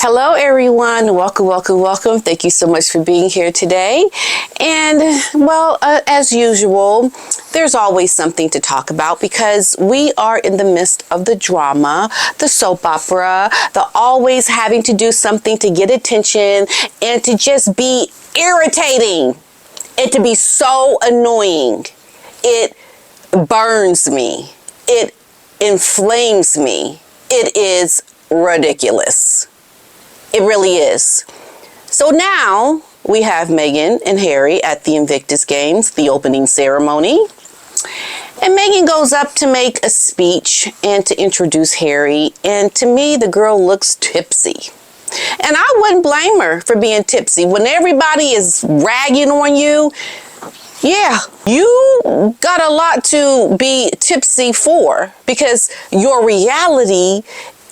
Hello, everyone. Welcome, welcome, welcome. Thank you so much for being here today. And, well, as usual, there's always something to talk about because we are in the midst of the drama, the soap opera, the always having to do something to get attention and to just be irritating and to be so annoying. It burns me. It inflames me. It is ridiculous. It really is. So now we have Meghan and Harry at the Invictus Games, the opening ceremony. And Meghan goes up to make a speech and to introduce Harry. And to me, the girl looks tipsy. And I wouldn't blame her for being tipsy. When everybody is ragging on you, yeah, you got a lot to be tipsy for because your reality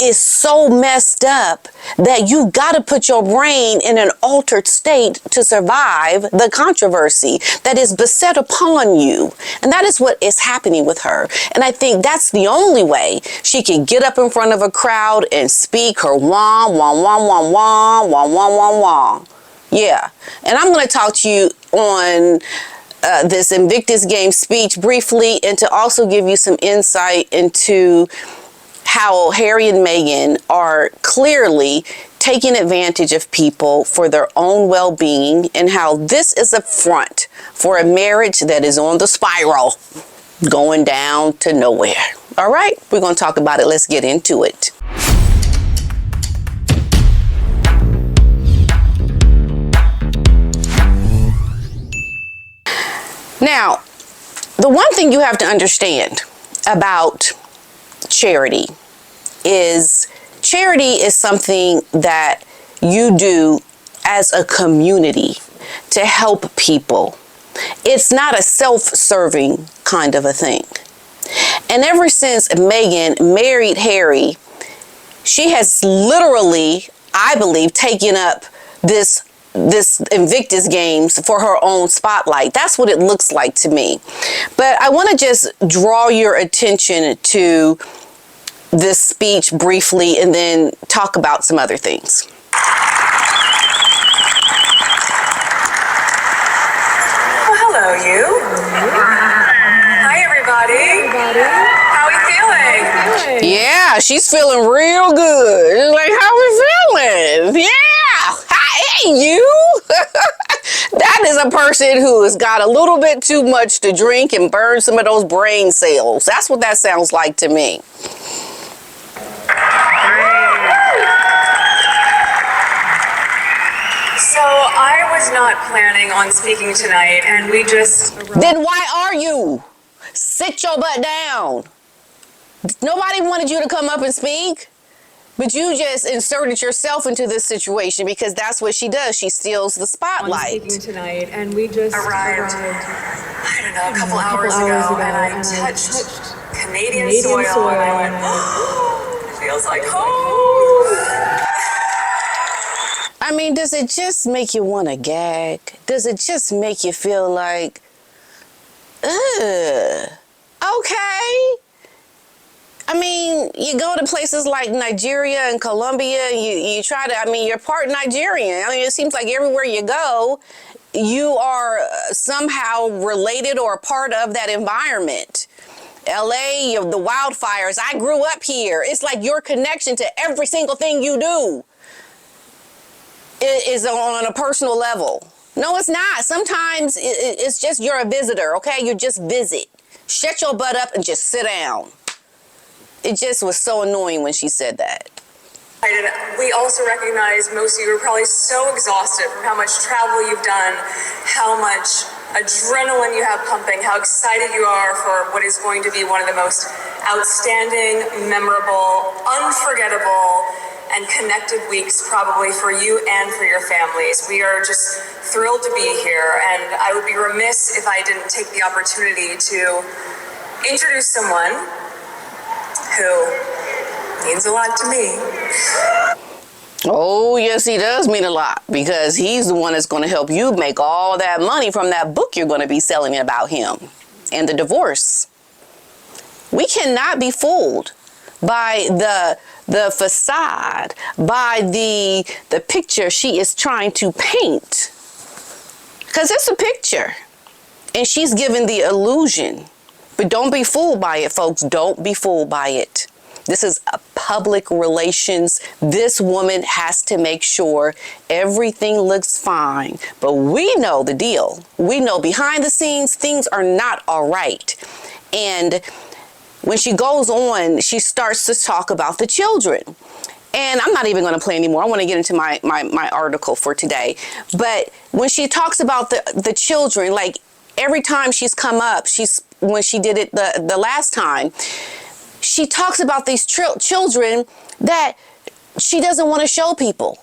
is so messed up that you got to put your brain in an altered state to survive the controversy that is beset upon you. And that is what is happening with her. And I think that's the only way she can get up in front of a crowd and speak her wah, wah, wah, wah, wah, wah, wah, wah, wah. Yeah. And I'm going to talk to you on this Invictus Games speech briefly and to also give you some insight into how Harry and Meghan are clearly taking advantage of people for their own well-being and how this is a front for a marriage that is on the spiral going down to nowhere. All right, we're going to talk about it. Let's get into it. Now, the one thing you have to understand about charity is something that you do as a community to help people. It's not a self-serving kind of a thing. And ever since Meghan married Harry, she has literally, I believe, taken up this Invictus Games for her own spotlight. That's what it looks like to me. But I want to just draw your attention to this speech briefly and then talk about some other things. Well, hello, you. Hi, everybody. How are we feeling? Yeah, she's feeling real good. Like, how we feeling? Yeah. Hey, you. That is a person who has got a little bit too much to drink and burn some of those brain cells. That's what that sounds like to me. So I was not planning on speaking tonight, and we just... Then why are you? Sit your butt down. Nobody wanted you to come up and speak, but you just inserted yourself into this situation because that's what she does. She steals the spotlight. Speaking tonight, and we just arrived I don't know, a couple hours ago, and I touched Canadian soil, and I went, oh, it feels like home. I mean, does it just make you want to gag? Does it just make you feel like, ugh, okay? I mean, you go to places like Nigeria and Colombia, and you try to, I mean, you're part Nigerian. I mean, it seems like everywhere you go, you are somehow related or a part of that environment. LA, the wildfires, I grew up here. It's like your connection to every single thing you do is on a personal level. No, it's not. Sometimes it's just you're a visitor, okay? You just visit. Shut your butt up and just sit down. It just was so annoying when she said that. We also recognize most of you are probably so exhausted from how much travel you've done, how much adrenaline you have pumping, how excited you are for what is going to be one of the most outstanding, memorable, unforgettable, and connected weeks probably for you and for your families. We are just thrilled to be here, and I would be remiss if I didn't take the opportunity to introduce someone who means a lot to me. Oh, yes, he does mean a lot because he's the one that's going to help you make all that money from that book you're going to be selling about him and the divorce. We cannot be fooled by the facade, by the picture she is trying to paint. Because it's a picture. And she's given the illusion. But don't be fooled by it, folks. Don't be fooled by it. This is a public relations. This woman has to make sure everything looks fine. But we know the deal. We know behind the scenes, things are not all right. And when she goes on, she starts to talk about the children. And I'm not even going to play anymore. I want to get into my article for today. But when she talks about the children, like every time she's come up, when she did it the last time, she talks about these children that she doesn't want to show people.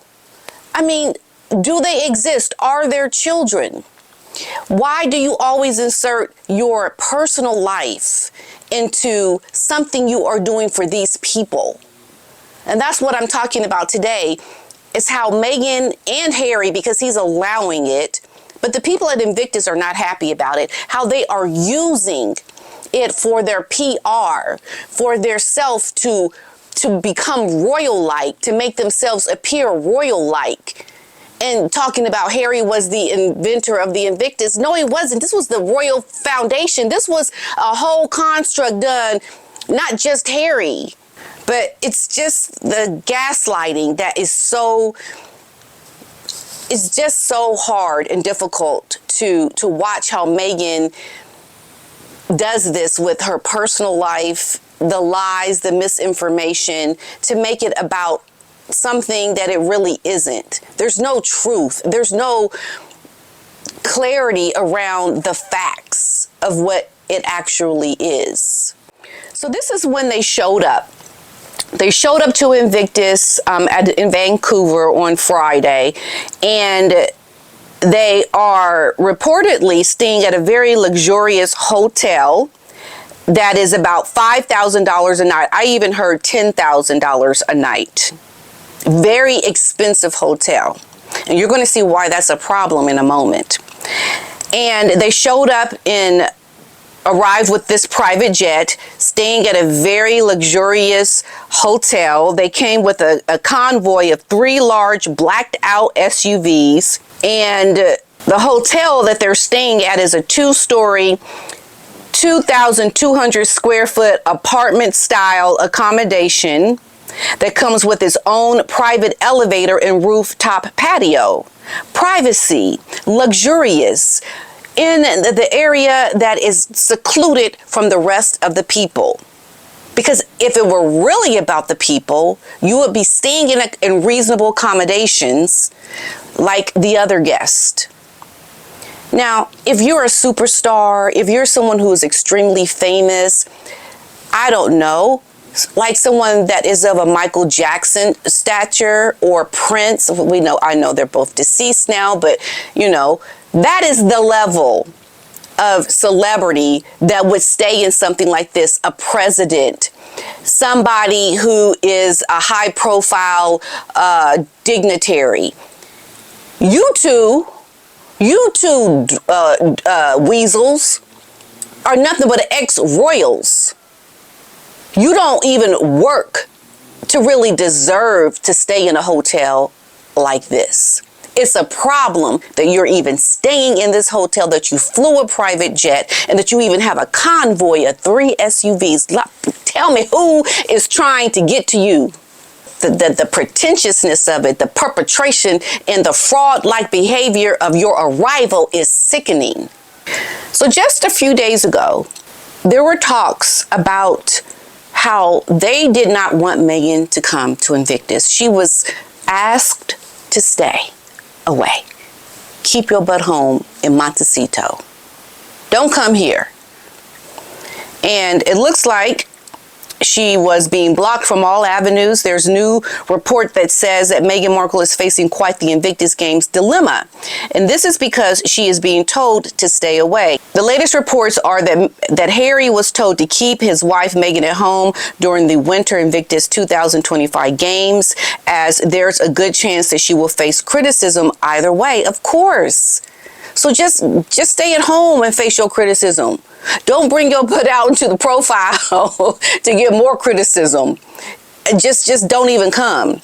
I mean, do they exist? Are there children? Why do you always insert your personal life into something you are doing for these people? And that's what I'm talking about today, is how Meghan and Harry, because he's allowing it, but the people at Invictus are not happy about it, how they are using it for their PR, for their self to become royal-like, to make themselves appear royal-like. And talking about Harry was the inventor of the Invictus. No, he wasn't. This was the Royal Foundation. This was a whole construct done, not just Harry. But it's just the gaslighting that is just so hard and difficult to watch how Meghan does this with her personal life, the lies, the misinformation, to make it about something that it really isn't. There's no truth. There's no clarity around the facts of what it actually is. So this is when they showed up. They showed up to Invictus in Vancouver on Friday, and they are reportedly staying at a very luxurious hotel that is about $5,000 a night. I even heard $10,000 a night. Very expensive hotel. And you're going to see why that's a problem in a moment. And they showed up arrived with this private jet, staying at a very luxurious hotel. They came with a convoy of 3 large blacked out SUVs. And the hotel that they're staying at is a 2-story, 2,200 square foot apartment style accommodation that comes with its own private elevator and rooftop patio. Privacy, luxurious, in the area that is secluded from the rest of the people. Because if it were really about the people, you would be staying in reasonable accommodations like the other guest. Now, if you're a superstar, if you're someone who is extremely famous, I don't know, like someone that is of a Michael Jackson stature or Prince, I know they're both deceased now, but that is the level of celebrity that would stay in something like this. A president, somebody who is a high profile dignitary. You two weasels are nothing but ex-royals. You don't even work to really deserve to stay in a hotel like this. It's a problem that you're even staying in this hotel, that you flew a private jet, and that you even have a convoy of 3 SUVs. Tell me, who is trying to get to you? The pretentiousness of it, the perpetration, and the fraud-like behavior of your arrival is sickening. So just a few days ago, there were talks about how they did not want Meghan to come to Invictus. She was asked to stay away. Keep your butt home in Montecito. Don't come here. And it looks like she was being blocked from all avenues. There's a new report that says that Meghan Markle is facing quite the Invictus Games dilemma. And this is because she is being told to stay away. The latest reports are that Harry was told to keep his wife Meghan at home during the Winter Invictus 2025 Games, as there's a good chance that she will face criticism either way, of course. So just stay at home and face your criticism. Don't bring your butt out into the profile to get more criticism. just don't even come.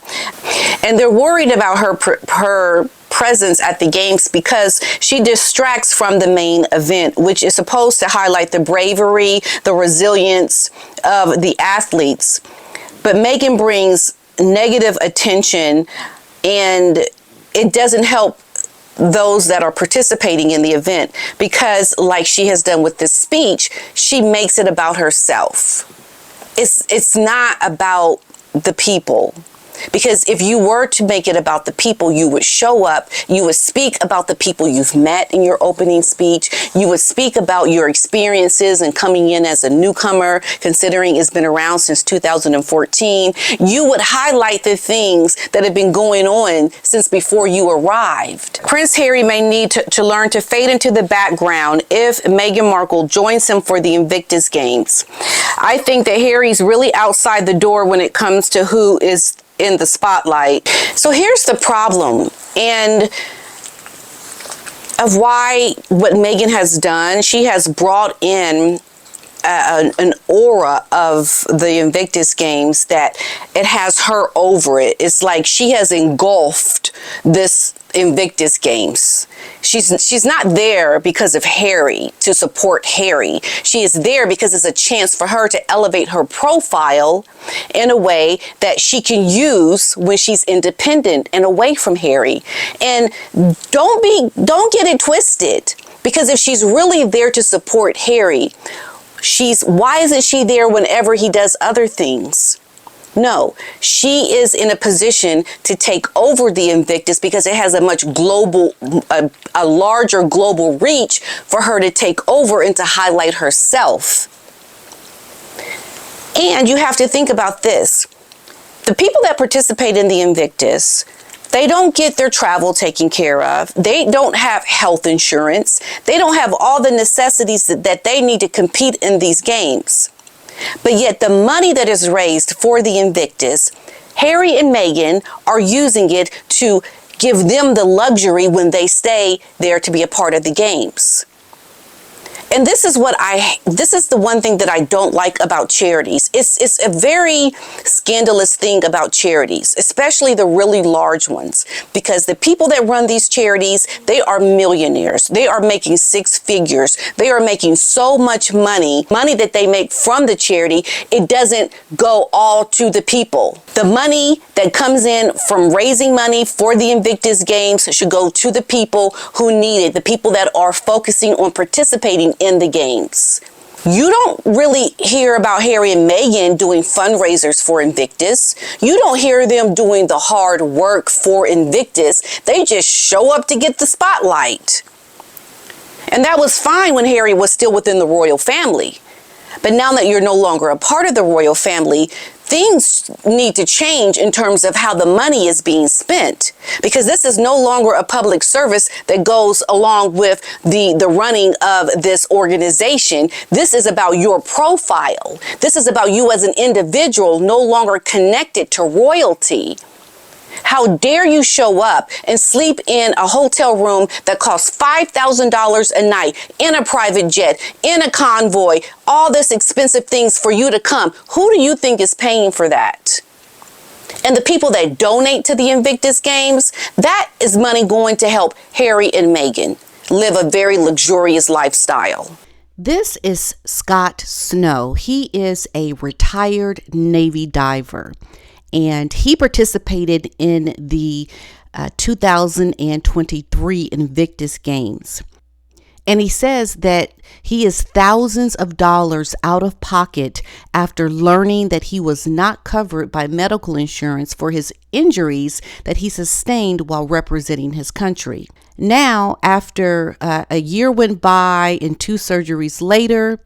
And they're worried about her presence at the games because she distracts from the main event, which is supposed to highlight the bravery, the resilience of the athletes. But Meghan brings negative attention, and it doesn't help those that are participating in the event because, like she has done with this speech, she makes it about herself. It's not about the people. Because if you were to make it about the people, you would show up, you would speak about the people you've met in your opening speech, you would speak about your experiences and coming in as a newcomer, considering it's been around since 2014. You would highlight the things that have been going on since before you arrived. Prince Harry may need to learn to fade into the background if Meghan Markle joins him for the Invictus Games. I think that Harry's really outside the door when it comes to who is in the spotlight. So here's the problem, and of why what Meghan has done. She has brought in an aura of the Invictus Games that it has her over it. It's like she has engulfed this Invictus Games. She's not there because of Harry, to support Harry. She is there because it's a chance for her to elevate her profile in a way that she can use when she's independent and away from Harry. And don't get it twisted, because if she's really there to support Harry, why isn't she there whenever he does other things? No, she is in a position to take over the Invictus because it has a much a larger global reach for her to take over and to highlight herself. And you have to think about this. The people that participate in the Invictus, they don't get their travel taken care of. They don't have health insurance. They don't have all the necessities that they need to compete in these games. But yet the money that is raised for the Invictus, Harry and Meghan are using it to give them the luxury when they stay there to be a part of the games. And this is the one thing that I don't like about charities. It's a very scandalous thing about charities, especially the really large ones, because the people that run these charities, they are millionaires. They are making six figures. They are making so much money that they make from the charity. It doesn't go all to the people. The money that comes in from raising money for the Invictus Games should go to the people who need it, the people that are focusing on participating in the games. You don't really hear about Harry and Meghan doing fundraisers for Invictus. You don't hear them doing the hard work for Invictus. They just show up to get the spotlight. And that was fine when Harry was still within the royal family. But now that you're no longer a part of the royal family, things need to change in terms of how the money is being spent, because this is no longer a public service that goes along with the running of this organization. This is about your profile. This is about you as an individual, no longer connected to royalty. How dare you show up and sleep in a hotel room that costs $5,000 a night, in a private jet, in a convoy, all this expensive things for you to come? Who do you think is paying for that? And the people that donate to the Invictus Games, that is money going to help Harry and Meghan live a very luxurious lifestyle. This is Scott Snow. He is a retired Navy diver, and he participated in the 2023 Invictus Games. And he says that he is thousands of dollars out of pocket after learning that he was not covered by medical insurance for his injuries that he sustained while representing his country. Now, after a year went by and 2 surgeries later,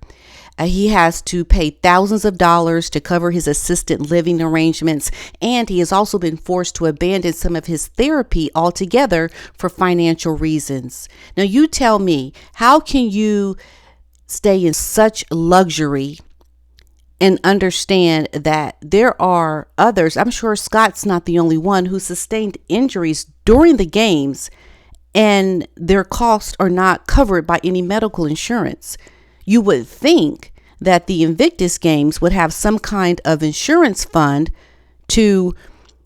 he has to pay thousands of dollars to cover his assisted living arrangements, and he has also been forced to abandon some of his therapy altogether for financial reasons. Now, you tell me, how can you stay in such luxury and understand that there are others? I'm sure Scott's not the only one who sustained injuries during the games, and their costs are not covered by any medical insurance. You would think that the Invictus Games would have some kind of insurance fund to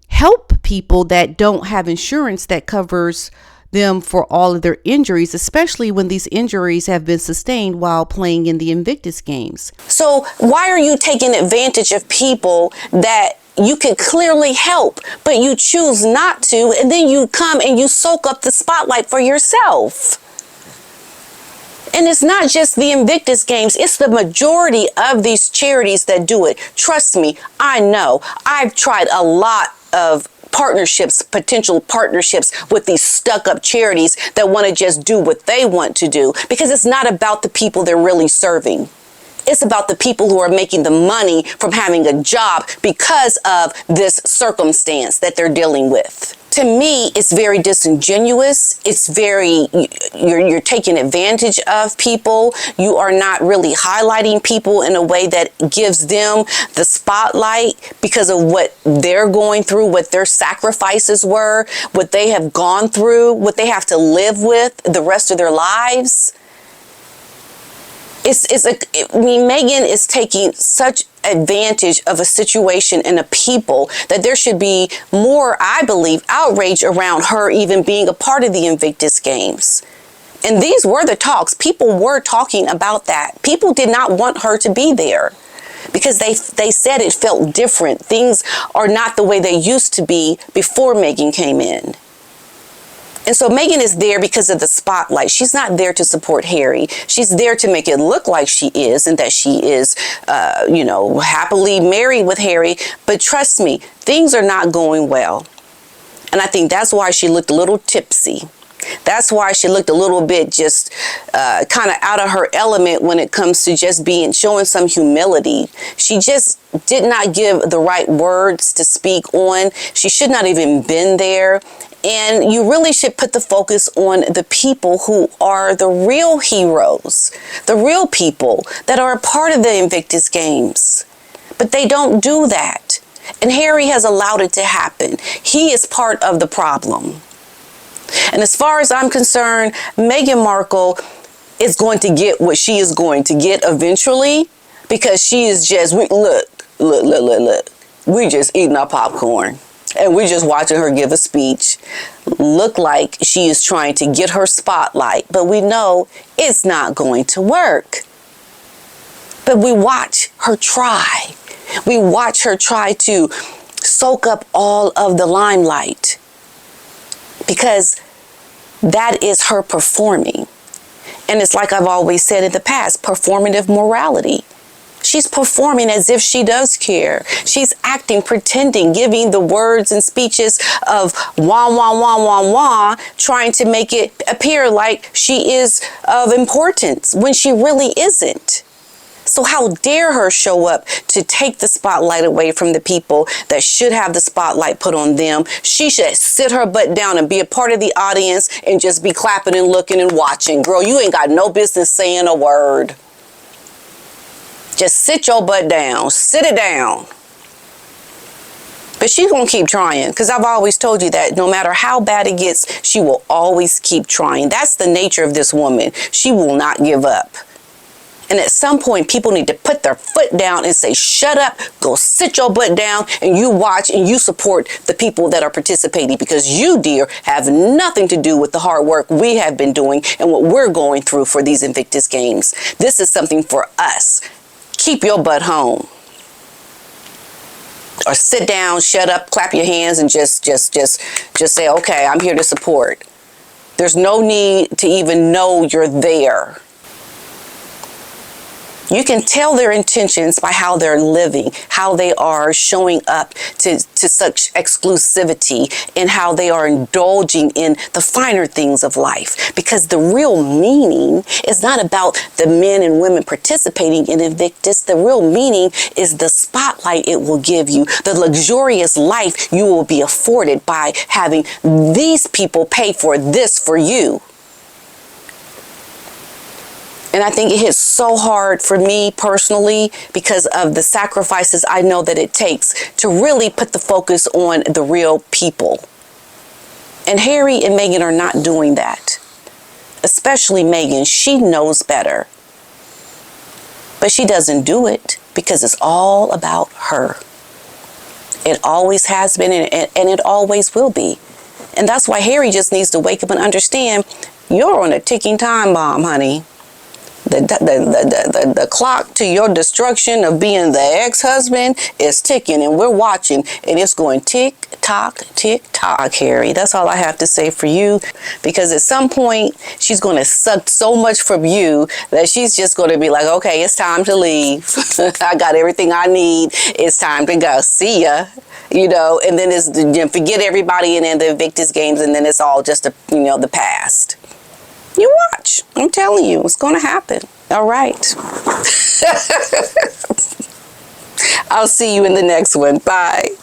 help people that don't have insurance that covers them for all of their injuries, especially when these injuries have been sustained while playing in the Invictus Games. So why are you taking advantage of people that you can clearly help, but you choose not to, and then you come and you soak up the spotlight for yourself? And it's not just the Invictus Games, it's the majority of these charities that do it. Trust me, I know. I've tried a lot of potential partnerships with these stuck-up charities that want to just do what they want to do, because it's not about the people they're really serving. It's about the people who are making the money from having a job because of this circumstance that they're dealing with. To me, it's very disingenuous. It's you're taking advantage of people. You are not really highlighting people in a way that gives them the spotlight because of what they're going through, what their sacrifices were, what they have gone through, what they have to live with the rest of their lives. Meghan is taking such advantage of a situation and a people that there should be more, I believe, outrage around her even being a part of the Invictus Games. And these were the talks. People were talking about that. People did not want her to be there because they said it felt different. Things are not the way they used to be before Meghan came in. And so Meghan is there because of the spotlight. She's not there to support Harry. She's there to make it look like she is and that she is, happily married with Harry. But trust me, things are not going well. And I think that's why she looked a little tipsy. That's why she looked a little bit just kind of out of her element when it comes to just showing some humility. She just did not give the right words to speak on. She should not even been there. And you really should put the focus on the people who are the real heroes, the real people that are a part of the Invictus Games. But they don't do that. And Harry has allowed it to happen. He is part of the problem. And as far as I'm concerned, Meghan Markle is going to get what she is going to get eventually, because she is just, look. We just eating our popcorn. And we're just watching her give a speech, look like she is trying to get her spotlight. But we know it's not going to work. But we watch her try. We watch her try to soak up all of the limelight, because that is her performing. And it's like I've always said in the past, performative morality. She's performing as if she does care. She's acting, pretending, giving the words and speeches of wah, wah, wah, wah, wah, trying to make it appear like she is of importance when she really isn't. So how dare her show up to take the spotlight away from the people that should have the spotlight put on them? She should sit her butt down and be a part of the audience and just be clapping and looking and watching. Girl, you ain't got no business saying a word. Just sit your butt down. Sit it down. But she's going to keep trying, because I've always told you that no matter how bad it gets, she will always keep trying. That's the nature of this woman. She will not give up. And at some point, people need to put their foot down and say, shut up, go sit your butt down, and you watch and you support the people that are participating, because you, dear, have nothing to do with the hard work we have been doing and what we're going through for these Invictus Games. This is something for us. Keep your butt home. Or sit down, shut up, clap your hands, and just say, okay, I'm here to support. There's no need to even know you're there. You can tell their intentions by how they're living, how they are showing up to such exclusivity, and how they are indulging in the finer things of life. Because the real meaning is not about the men and women participating in Invictus. The real meaning is the spotlight it will give you, the luxurious life you will be afforded by having these people pay for this for you. And I think it hits so hard for me personally because of the sacrifices I know that it takes to really put the focus on the real people. And Harry and Meghan are not doing that. Especially Meghan. She knows better. But she doesn't do it because it's all about her. It always has been, and it always will be. And that's why Harry just needs to wake up and understand you're on a ticking time bomb, honey. The clock to your destruction of being the ex-husband is ticking, and we're watching, and it's going tick-tock, Harry. That's all I have to say for you, because at some point, she's going to suck so much from you that she's just going to be like, okay, it's time to leave. I got everything I need. It's time to go. See ya. You know, and then it's, forget everybody and then the Invictus Games, and then it's all just, the past. You watch. I'm telling you, it's going to happen. All right. I'll see you in the next one. Bye.